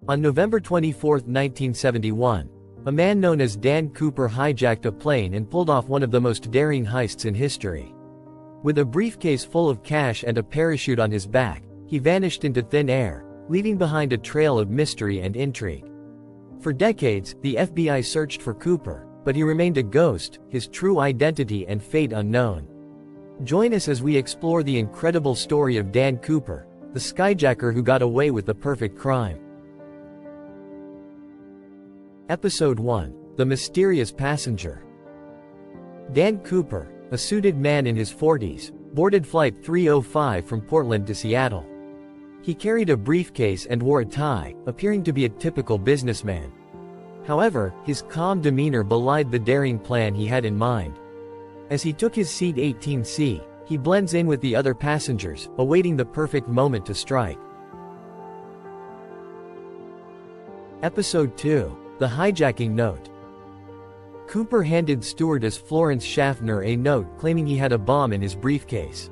On November 24, 1971, a man known as Dan Cooper hijacked a plane and pulled off one of the most daring heists in history. With a briefcase full of cash and a parachute on his back, he vanished into thin air, leaving behind a trail of mystery and intrigue. For decades, the FBI searched for Cooper, but he remained a ghost, his true identity and fate unknown. Join us as we explore the incredible story of Dan Cooper, the Skyjacker who got away with the perfect crime. Episode 1: The Mysterious Passenger. Dan Cooper, a suited man in his 40s, boarded Flight 305 from Portland to Seattle. He carried a briefcase and wore a tie, appearing to be a typical businessman. However, his calm demeanor belied the daring plan he had in mind. As he took his seat 18C, he blends in with the other passengers, awaiting the perfect moment to strike. Episode 2: The Hijacking Note. Cooper handed stewardess Florence Schaffner a note claiming he had a bomb in his briefcase.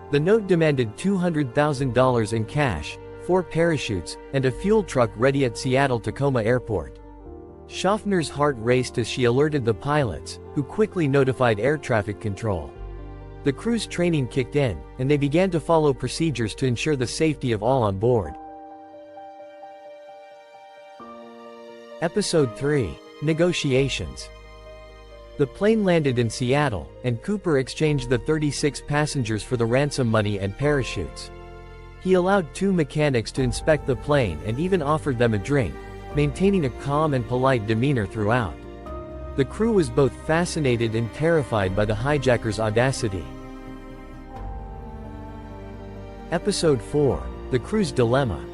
The note demanded $200,000 in cash, 4 parachutes, and a fuel truck ready at Seattle-Tacoma Airport. Schaffner's heart raced as she alerted the pilots, who quickly notified air traffic control. The crew's training kicked in, and they began to follow procedures to ensure the safety of all on board. Episode 3: Negotiations. The plane landed in Seattle, and Cooper exchanged the 36 passengers for the ransom money and parachutes. He allowed 2 mechanics to inspect the plane and even offered them a drink, maintaining a calm and polite demeanor throughout. The crew was both fascinated and terrified by the hijacker's audacity. Episode 4: The Crew's Dilemma.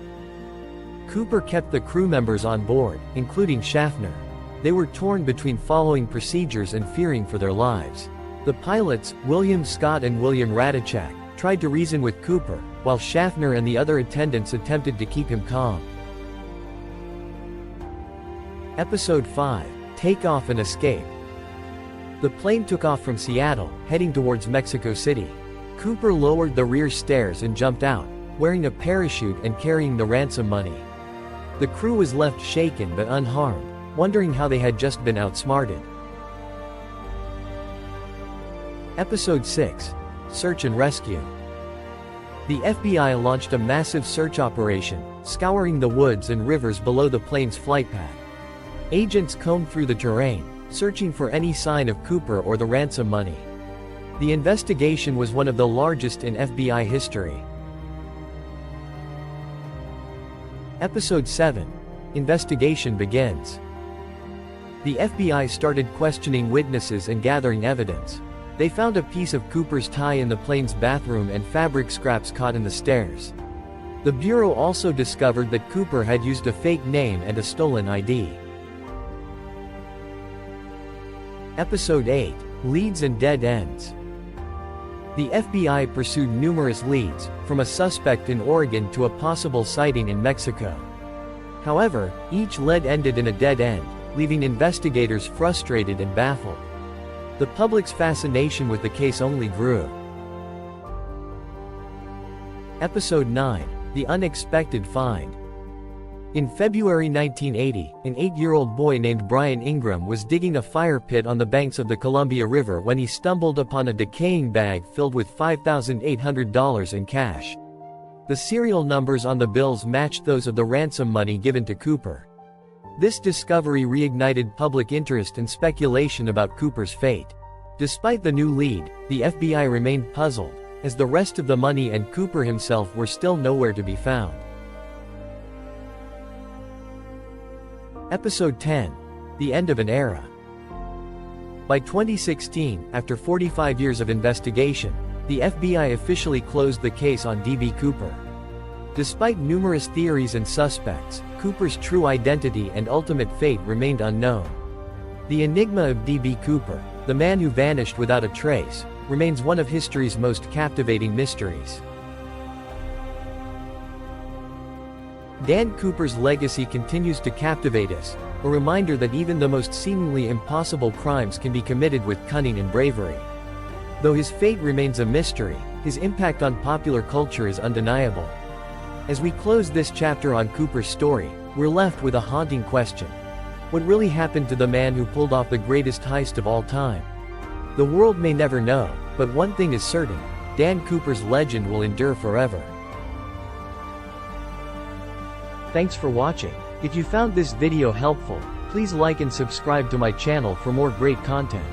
Cooper kept the crew members on board, including Schaffner. They were torn between following procedures and fearing for their lives. The pilots, William Scott and William Radachak, tried to reason with Cooper, while Schaffner and the other attendants attempted to keep him calm. Episode 5: Takeoff and Escape. The plane took off from Seattle, heading towards Mexico City. Cooper lowered the rear stairs and jumped out, wearing a parachute and carrying the ransom money. The crew was left shaken but unharmed, wondering how they had just been outsmarted. Episode 6: Search and Rescue. The FBI launched a massive search operation, scouring the woods and rivers below the plane's flight path. Agents combed through the terrain, searching for any sign of Cooper or the ransom money. The investigation was one of the largest in FBI history. Episode 7: Investigation begins. The FBI started questioning witnesses and gathering evidence. They found a piece of Cooper's tie in the plane's bathroom and fabric scraps caught in the stairs. The Bureau also discovered that Cooper had used a fake name and a stolen ID. Episode 8: Leads and Dead Ends. The FBI pursued numerous leads, from a suspect in Oregon to a possible sighting in Mexico. However, each lead ended in a dead end, leaving investigators frustrated and baffled. The public's fascination with the case only grew. Episode 9: The Unexpected Find. In February 1980, an 8-year-old boy named Brian Ingram was digging a fire pit on the banks of the Columbia River when he stumbled upon a decaying bag filled with $5,800 in cash. The serial numbers on the bills matched those of the ransom money given to Cooper. This discovery reignited public interest and speculation about Cooper's fate. Despite the new lead, the FBI remained puzzled, as the rest of the money and Cooper himself were still nowhere to be found. Episode 10: The End of an Era. By 2016, after 45 years of investigation, the FBI officially closed the case on D.B. Cooper. Despite numerous theories and suspects, Cooper's true identity and ultimate fate remained unknown. The enigma of D.B. Cooper, the man who vanished without a trace, remains one of history's most captivating mysteries. Dan Cooper's legacy continues to captivate us, a reminder that even the most seemingly impossible crimes can be committed with cunning and bravery. Though his fate remains a mystery, his impact on popular culture is undeniable. As we close this chapter on Cooper's story, We're left with a haunting question. What really happened to the man who pulled off the greatest heist of all time? The world may never know, but one thing is certain: Dan Cooper's legend will endure forever. Thanks for watching. If you found this video helpful, please like and subscribe to my channel for more great content.